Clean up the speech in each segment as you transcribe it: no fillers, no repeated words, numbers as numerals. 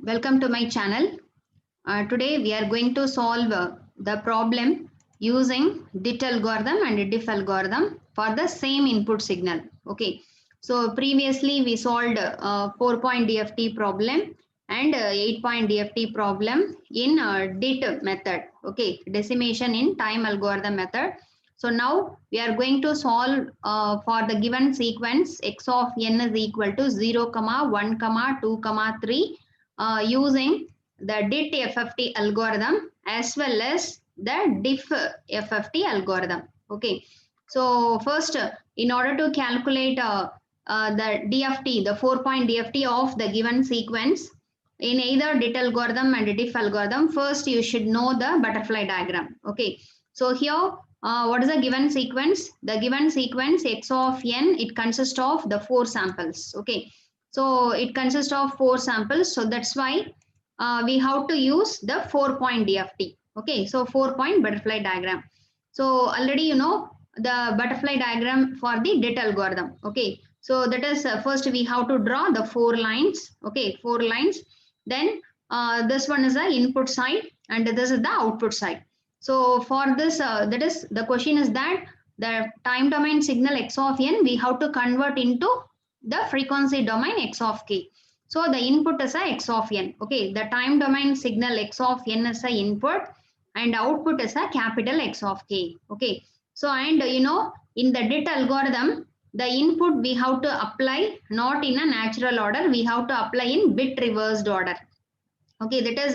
Welcome to my channel. Today we are going to solve the problem using DIT algorithm and diff algorithm for the same input signal. Okay. So previously we solved 4-point DFT problem and 8-point DFT problem in DIT method. Okay. Decimation in time algorithm method. So now we are going to solve for the given sequence x of n is equal to 0, 1, 2, 3 using the DIT FFT algorithm as well as the diff FFT algorithm. Okay. So first, in order to calculate the DFT, the 4-point DFT of the given sequence, in either DIT algorithm and diff algorithm, first you should know the butterfly diagram. Okay. So here, what is the given sequence? The given sequence x of n, it consists of the 4 samples. Okay. So it consists of 4 samples. So that's why we have to use the 4-point DFT. Okay, so 4-point butterfly diagram. So already you know the butterfly diagram for the DIT algorithm. Okay, so that is first we have to draw the 4 lines. Okay, 4 lines. Then this one is the input side and this is the output side. So for this, that is the question is that the time domain signal x of n we have to convert into the frequency domain x of k. So the input is a x of n. Okay, the time domain signal x of n is a input and output is a capital X of k. Okay, so and you know in the DIT algorithm, the input we have to apply not in a natural order, we have to apply in bit reversed order. Okay, that is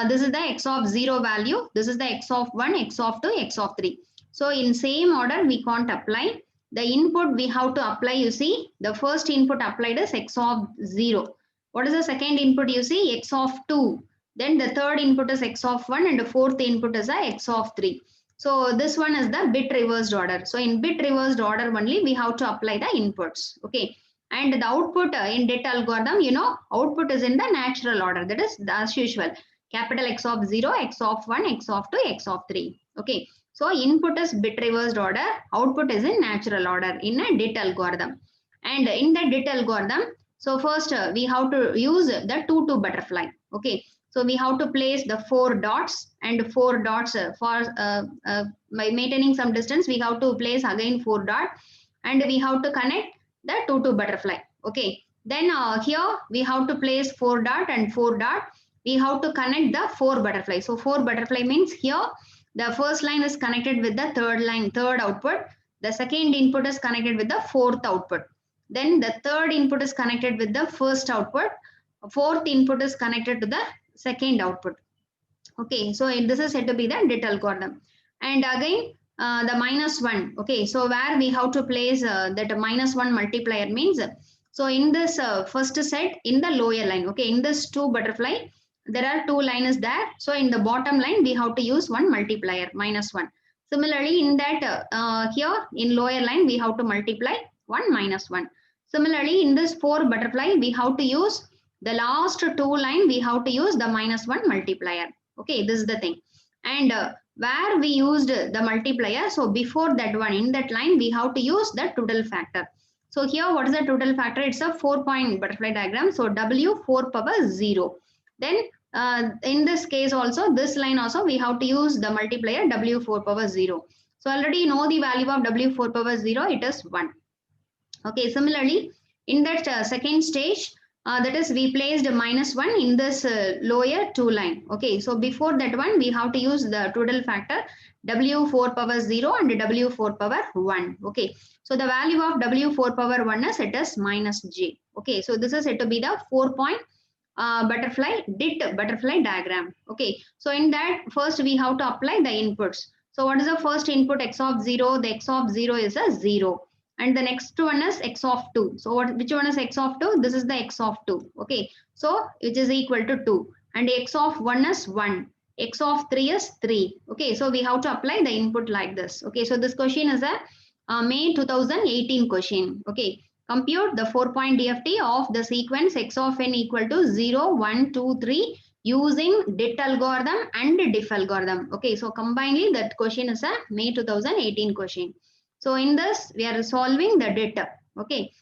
this is the x of 0 value, this is the x of 1, x of 2, x of 3. So in same order we can't apply. The input we have to apply, you see, the first input applied is x of 0. What is the second input? You see, x of 2. Then the third input is x of 1 and the fourth input is a x of 3. So this one is the bit reversed order. So in bit reversed order only we have to apply the inputs. Okay. And the output in DIT algorithm, you know, output is in the natural order. That is as usual. Capital X of 0, X of 1, X of 2, X of 3. Okay. So input is bit reversed order, output is in natural order in a DIT algorithm. And in the DIT algorithm, so first we have to use the 2-2 butterfly. Okay. So we have to place the 4 dots and 4 dots by maintaining some distance. We have to place again 4 dots and we have to connect the 2-2 butterfly. Okay. Then here we have to place 4 dot and 4 dot. We have to connect the 4 butterfly. So 4 butterfly means here the first line is connected with the third line, third output. The second input is connected with the fourth output. Then the third input is connected with the first output. Fourth input is connected to the second output. Okay, so this is said to be the DIT algorithm. And again, the -1. Okay, so where we have to place that -1 multiplier means, so in this first set in the lower line, okay, in this 2 butterfly, there are 2 lines there. So in the bottom line, we have to use 1 multiplier, -1. Similarly, in that here in lower line, we have to multiply 1 -1. Similarly, in this 4 butterfly, we have to use the last 2 line, we have to use the -1 multiplier. Okay, this is the thing. And where we used the multiplier, so before that one, in that line, we have to use the total factor. So here, what is the total factor? It's a 4-point butterfly diagram. So W 4 power 0. Then in this case also, this line also, we have to use the multiplier W 4 power 0. So already you know the value of W 4 power 0, it is 1. Okay, similarly, in that second stage, that is we placed -1 in this lower 2 line. Okay, so before that one, we have to use the total factor W 4 power 0 and W 4 power 1. Okay, so the value of W 4 power 1 is, it is -j. Okay, so this is said to be the 4-point DIT butterfly diagram. Okay, so in that first we have to apply the inputs. So what is the first input? X of 0, the X of 0 is a 0. And the next one is x of 2. So which one is x of 2? This is the x of 2. Okay. So which is equal to 2. And x of 1 is 1. X of 3 is 3. Okay. So we have to apply the input like this. Okay. So this question is a May 2018 question. Okay. Compute the 4-point DFT of the sequence x of n equal to 0, 1, 2, 3 using DIT algorithm and diff algorithm. Okay. So combinedly that question is a May 2018 question. So in this, we are solving the DIT. Okay.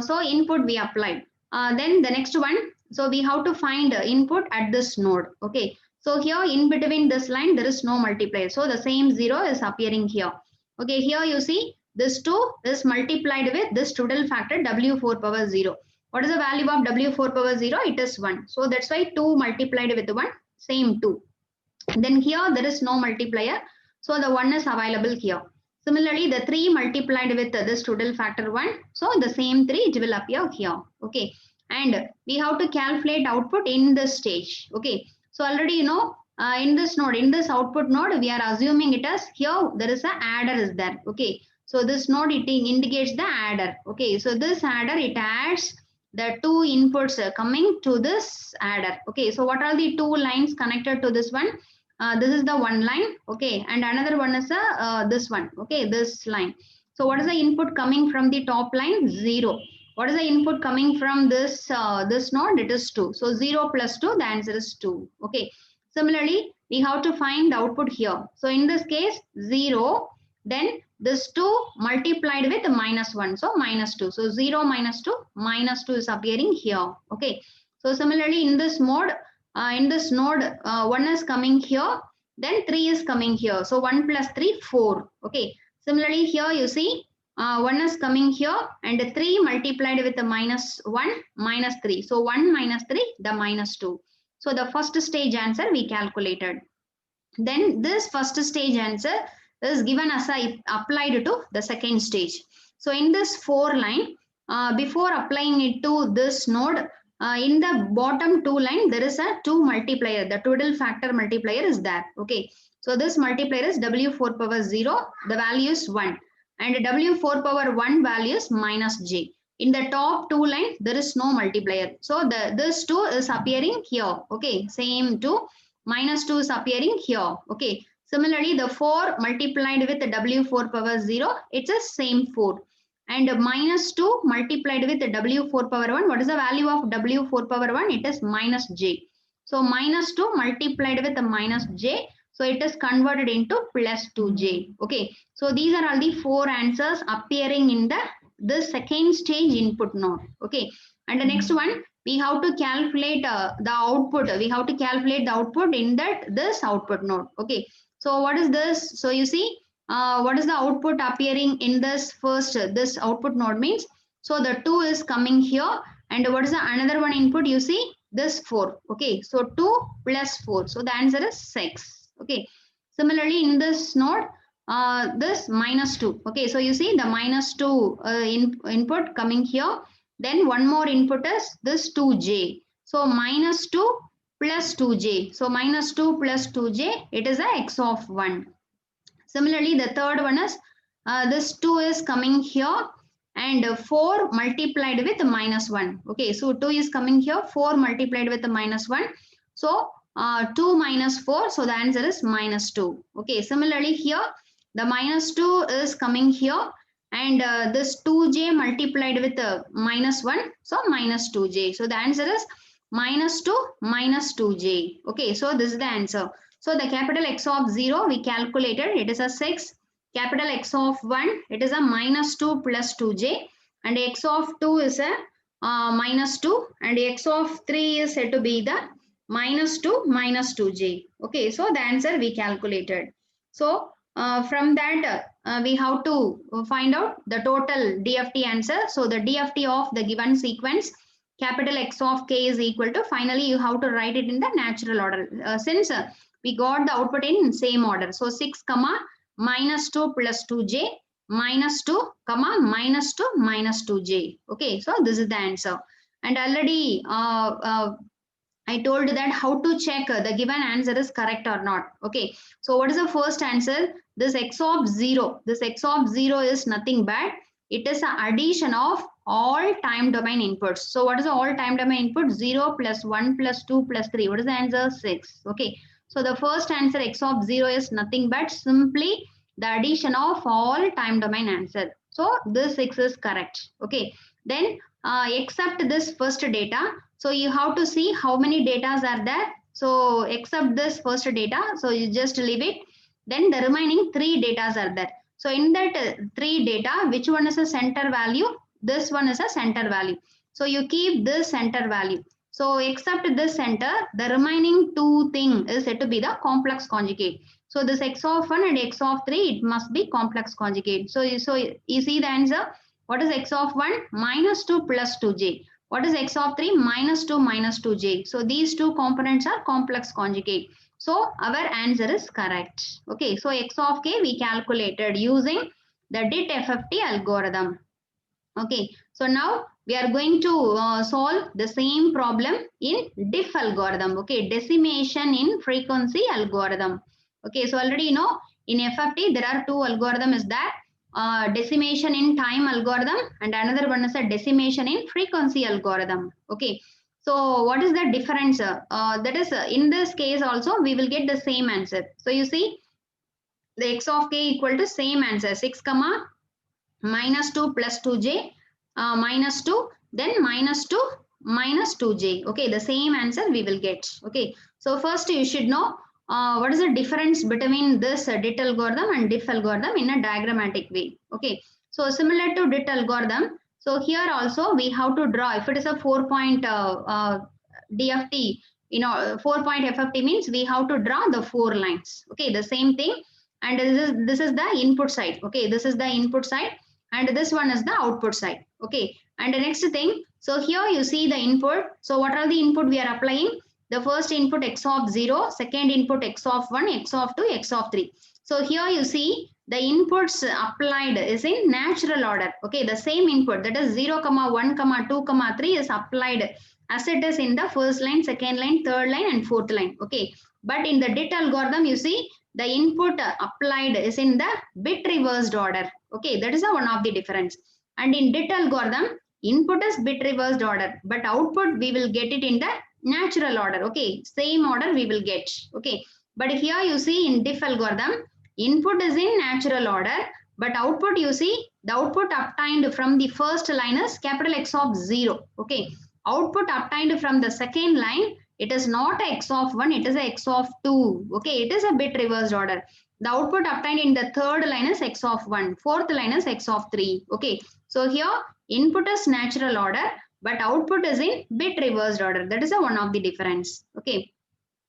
So input we applied. Then the next one, So we have to find input at this node. Okay. So here in between this line, there is no multiplier. So the same 0 is appearing here. Okay. Here you see this 2 is multiplied with this total factor W4 power 0. What is the value of W4 power 0? It is 1. So that's why 2 multiplied with 1, same 2. Then here there is no multiplier. So the 1 is available here. Similarly, the 3 multiplied with this total factor 1. So the same 3 it will appear here. Okay. And we have to calculate output in this stage. Okay. So already you know in this node, in this output node, we are assuming it as here there is a adder is there. Okay. So this node it indicates the adder. Okay. So this adder it adds the two inputs coming to this adder. Okay. So what are the two lines connected to this one? This is the one line, okay, and another one is this one, okay, this line. So what is the input coming from the top line? 0. What is the input coming from this this node? It is 2. So 0 plus 2, the answer is 2. Okay. Similarly, we have to find the output here. So in this case, 0, then this 2 multiplied with minus 1. So minus 2. So 0 minus 2, minus 2 is appearing here. Okay. So similarly, in this mode, in this node, 1 is coming here, then 3 is coming here. So 1 plus 3, 4. Okay. Similarly, here you see 1 is coming here and 3 multiplied with the minus 1, minus 3. So 1 minus 3, the minus 2. So the first stage answer we calculated. Then this first stage answer is given as applied to the second stage. So in this 4 line, before applying it to this node, in the bottom 2 line, there is a 2 multiplier. The total factor multiplier is there. Okay. So this multiplier is W4 power 0. The value is 1. And W4 power 1 value is minus J. In the top 2 line, there is no multiplier. So this 2 is appearing here. Okay. Same 2. Minus 2 is appearing here. Okay. Similarly, the 4 multiplied with the W4 power 0, it's a same 4. And minus 2 multiplied with the W4 power 1. What is the value of W4 power 1? It is minus J. So minus 2 multiplied with the minus J. So it is converted into plus 2J. Okay. So these are all the 4 answers appearing in the second stage input node. Okay. And the next one, we have to calculate the output. We have to calculate the output in this output node. Okay. So what is this? So you see, what is the output appearing in this first, this output node means, so the 2 is coming here, and what is the another one input? You see this 4. Okay. So 2 plus 4. So the answer is 6. Okay. Similarly, in this node, this minus 2. Okay. So you see the minus 2 input coming here. Then one more input is this 2J. So minus 2 plus 2J. So minus 2 plus 2J, it is a x of 1. Similarly, the third one is this 2 is coming here and 4 multiplied with minus 1. Okay, so 2 is coming here, 4 multiplied with minus 1. So 2 minus 4, so the answer is minus 2. Okay, similarly here, the minus 2 is coming here and this 2J multiplied with minus 1, so minus 2J. So the answer is minus 2 minus 2J. Okay, so this is the answer. So the capital X of 0 we calculated, it is a 6. Capital X of 1, it is a minus 2 plus 2J. And X of 2 is a minus 2. And X of 3 is said to be the minus 2 minus 2J. Okay, so the answer we calculated. So from that we have to find out the total DFT answer. So the DFT of the given sequence, capital X of k is equal to, finally you have to write it in the natural order. Since we got the output in same order. So 6 comma minus 2 plus 2J minus 2 comma minus 2 minus 2J. Okay, so this is the answer. And already I told that how to check the given answer is correct or not. Okay, so what is the first answer? This X of 0. This X of 0 is nothing but it is an addition of all time domain inputs. So what is the all time domain input? 0 plus 1 plus 2 plus 3. What is the answer? 6. Okay. So the first answer X of 0 is nothing but simply the addition of all time domain answer. So this 6 is correct. Okay. Then except this first data. So you have to see how many datas are there. So except this first data. So you just leave it. Then the remaining 3 datas are there. So in that 3 data, which one is a center value? This one is a center value. So you keep this center value. So except this center, the remaining two thing is said to be the complex conjugate. So this x of 1 and x of 3, it must be complex conjugate. So you see the answer. What is x of 1? Minus 2 plus 2j. What is x of 3? Minus 2 minus 2j. So these two components are complex conjugate. So our answer is correct. Okay, so x of k we calculated using the DIT FFT algorithm. Okay, so now we are going to solve the same problem in DIF algorithm. Okay, decimation in frequency algorithm. Okay, so already you know in FFT there are two algorithms is that decimation in time algorithm and another one is a decimation in frequency algorithm. Okay, so what is the difference? That is in this case also we will get the same answer. So you see the x of k equal to same answer 6 comma minus 2 plus 2j minus 2 then minus 2 minus 2j. Okay, the same answer we will get. Okay, so first you should know what is the difference between this DIT algorithm and DIF algorithm in a diagrammatic way. Okay, so similar to DIT algorithm, so here also we have to draw, if it is a 4-point DFT, you know, 4-point FFT means we have to draw the 4 lines. Okay, the same thing, and this is the input side. Okay, this is the input side and this one is the output side. Okay, and the next thing, so here you see the input. So what are the input we are applying? The first input x of 0, second input x of 1, x of 2, x of 3. So here you see the inputs applied is in natural order. Okay, the same input, that is 0 comma 1 comma 2 comma 3 is applied as it is in the first line, second line, third line and fourth line. Okay, but in the DIT algorithm you see the input applied is in the bit reversed order. Okay, that is one of the difference. And in DIT algorithm, input is bit reversed order, but output we will get it in the natural order. Okay, same order we will get. Okay, but here you see in DIF algorithm, input is in natural order, but output you see the output obtained from the first line is capital X of 0. Okay, output obtained from the second line, it is not a x of 1, it is a x of 2. Okay, it is a bit reversed order. The output obtained in the third line is x of 1, fourth line is x of 3. Okay, so here input is natural order, but output is in bit reversed order. That is one of the difference. Okay,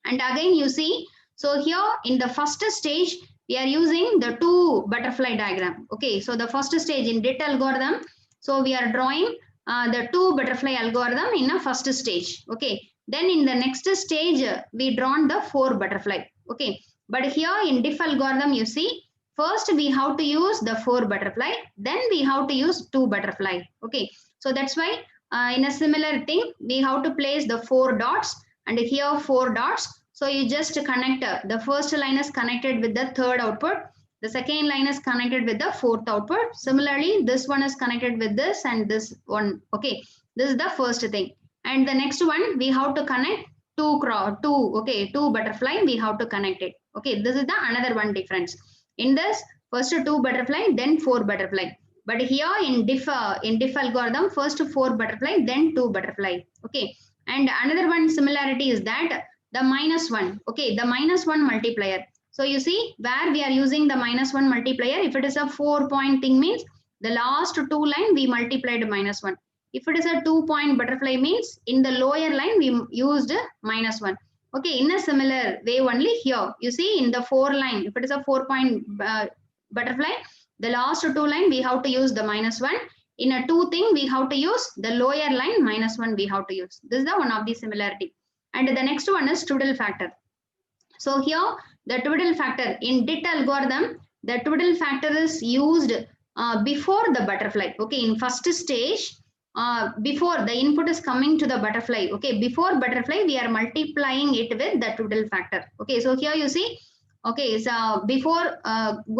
and again you see, so here in the first stage we are using the two butterfly diagram. Okay, so the first stage in DIT algorithm, so we are drawing the two butterfly algorithm in a first stage. Okay, then in the next stage we drawn the 4 butterfly. Okay, but here in DIF algorithm you see first we have to use the 4 butterfly, then we have to use 2 butterfly. Okay, so that's why in a similar thing we have to place the 4 dots and here 4 dots. So you just connect the first line is connected with the third output, the second line is connected with the fourth output. Similarly, this one is connected with this and this one. Okay, this is the first thing. And the next one we have to connect two butterfly we have to connect it. Okay, this is the another one difference. In this first 2 butterfly then 4 butterfly. But here in DIF algorithm first 4 butterfly then 2 butterfly. Okay, and another one similarity is that the -1. Okay, the -1 multiplier. So you see where we are using the -1 multiplier. If it is a 4-point thing means the last 2 line we multiplied -1. If it is a 2-point butterfly means in the lower line we used -1. Okay, in a similar way only here you see in the 4 line, if it is a 4-point butterfly, the last 2 line we have to use the -1. In a 2 thing we have to use the lower line -1 we have to use. This is the one of the similarity. And the next one is twiddle factor. So here the twiddle factor in DIT algorithm, the twiddle factor is used before the butterfly. Okay, in first stage, before the input is coming to the butterfly. Okay, before butterfly we are multiplying it with the twiddle factor. Okay, so here you see, okay, so before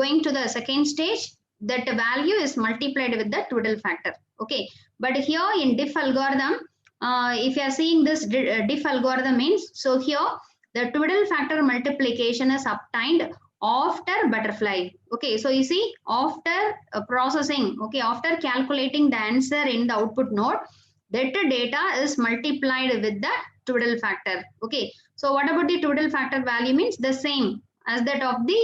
going to the second stage, that value is multiplied with the twiddle factor. Okay, but here in DIF algorithm, if you are seeing this DIF algorithm means, so here the twiddle factor multiplication is obtained after butterfly. Okay, so you see after processing, okay, after calculating the answer in the output node, that data is multiplied with the twiddle factor. Okay, so what about the twiddle factor value means the same as that of the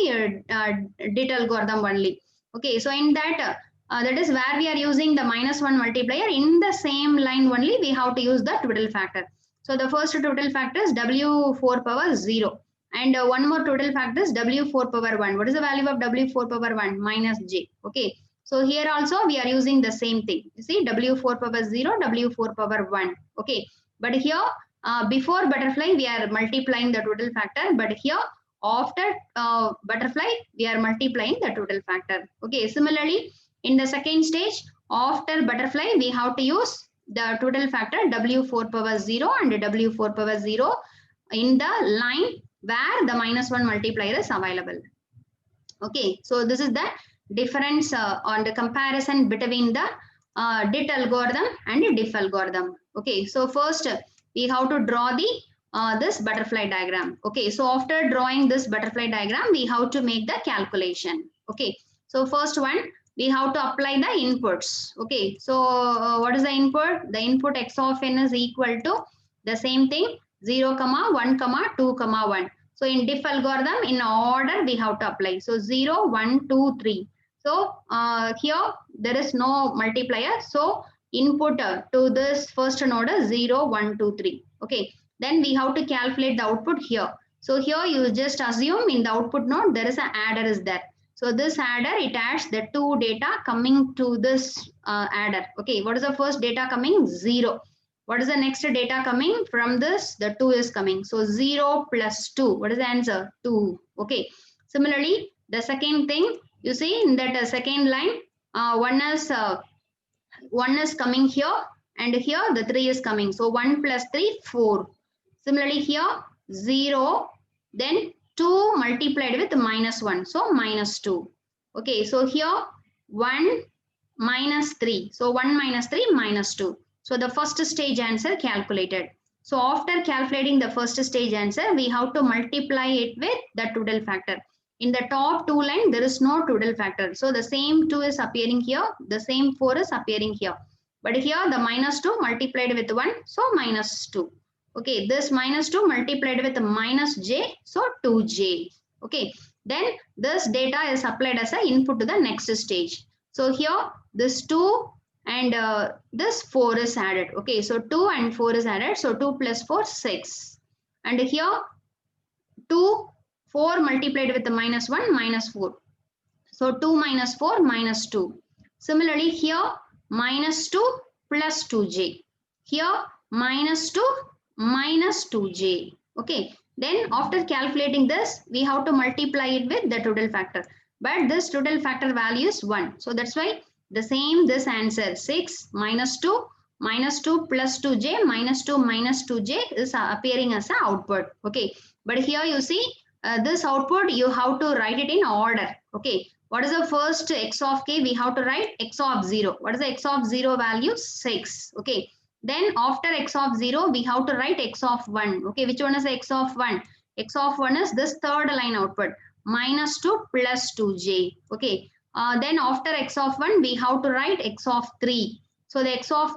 DIT algorithm only. Okay, so in that that is where we are using the -1 multiplier. In the same line only we have to use the twiddle factor. So the first total factor is W4 power 0. And one more total factor is W4 power 1. What is the value of W4 power 1? Minus J. Okay. So here also we are using the same thing. You see W4 power 0, W4 power 1. Okay. But here before butterfly we are multiplying the total factor. But here after butterfly we are multiplying the total factor. Okay. Similarly, in the second stage after butterfly we have to use the total factor W4 power 0 and W4 power 0 in the line where the minus 1 multiplier is available. Okay, so this is the difference on the comparison between the DIT algorithm and diff algorithm. Okay, so first we have to draw the this butterfly diagram. Okay, so after drawing this butterfly diagram, we have to make the calculation. Okay, so first one, we have to apply the inputs. Okay, so what is the input? The input x of n is equal to the same thing 0, 1, 2, 1. So in diff algorithm, in order we have to apply. So 0, 1, 2, 3. So here there is no multiplier. So input to this first node is 0, 1, 2, 3. Okay. Then we have to calculate the output here. So here you just assume in the output node there is an adder is there. So this adder, it adds the two data coming to this adder. Okay. What is the first data coming? 0. What is the next data coming from this? The 2 is coming. So 0 plus 2. What is the answer? 2. Okay. Similarly, the second thing, you see in that second line, one is coming here and here the 3 is coming. So 1 plus 3, 4. Similarly here, 0, then 2 multiplied with minus 1. So minus 2. Okay. So here 1 minus 3. So 1 minus 3 minus 2. So the first stage answer calculated. So after calculating the first stage answer, we have to multiply it with the total factor. In the top two line, there is no total factor. So the same 2 is appearing here. The same 4 is appearing here. But here the minus 2 multiplied with 1. So minus 2. Okay, this minus 2 multiplied with minus j. So 2j. Okay, then this data is applied as an input to the next stage. So here this 2 and this 4 is added. Okay, so 2 and 4 is added. So 2 plus 4, 6. And here 2, 4 multiplied with the minus 1, minus 4. So 2 minus 4, minus 2. Similarly, here minus 2 plus 2j. Here minus 2 minus 2j. Okay, then after calculating this, we have to multiply it with the total factor. But this total factor value is 1. So that's why the same this answer 6 minus 2 plus 2j minus 2 minus 2j is appearing as an output. Okay, but here you see this output you have to write it in order. Okay, what is the first x of k? We have to write x of 0. What is the x of 0 value? 6. Okay, then after x of 0 we have to write x of 1. Okay, which one is the x of 1? X of 1 is this third line output minus 2 plus 2j. Okay. Then after x of 1, we have to write x of 3. So the x of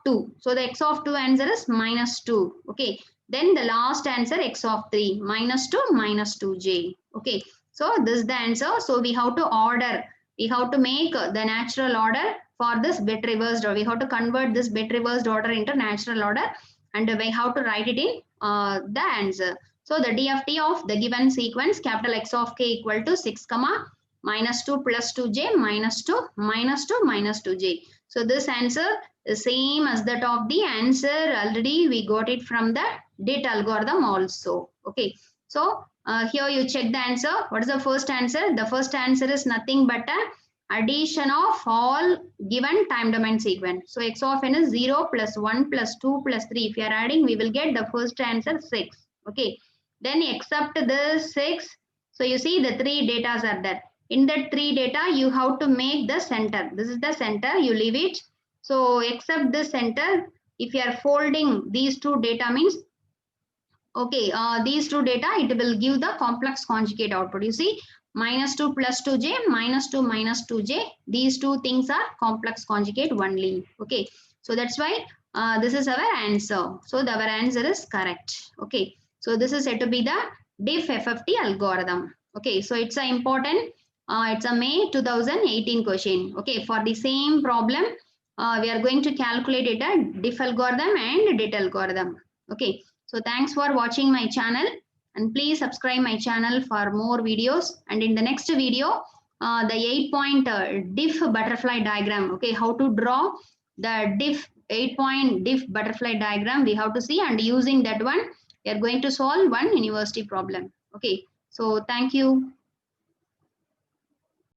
2. So the x of 2 answer is minus 2. Okay. Then the last answer x of 3 minus 2 minus 2j. Okay. So this is the answer. So we have to order. We have to make the natural order for this bit reversed order. We have to convert this bit reversed order into natural order and we have to write it in the answer. So the DFT of the given sequence capital X of k equal to 6, minus 2 plus 2j minus 2 minus 2 minus 2j. So this answer is same as that of the answer already we got it from the DIT algorithm also. Okay. So here you check the answer. What is the first answer? The first answer is nothing but a addition of all given time domain sequence. So x of n is 0 plus 1 plus 2 plus 3. If you are adding, we will get the first answer 6. Okay. Then except this 6. So you see the 3 datas are there. In that 3 data, you have to make the center. This is the center. You leave it. So except this center, if you are folding these 2 data means, okay, these 2 data, it will give the complex conjugate output. You see, minus 2 plus 2j, minus 2 minus 2j. These 2 things are complex conjugate only. Okay, so that's why this is our answer. So our answer is correct. Okay, so this is said to be the diff FFT algorithm. Okay, so it's an important, it's a May 2018 question. Okay, for the same problem, we are going to calculate it at diff algorithm and DIT algorithm. Okay, so thanks for watching my channel, and please subscribe my channel for more videos. And in the next video, the 8-point diff butterfly diagram. Okay, how to draw the diff 8-point diff butterfly diagram we have to see, and using that one we are going to solve one university problem. Okay, so thank you.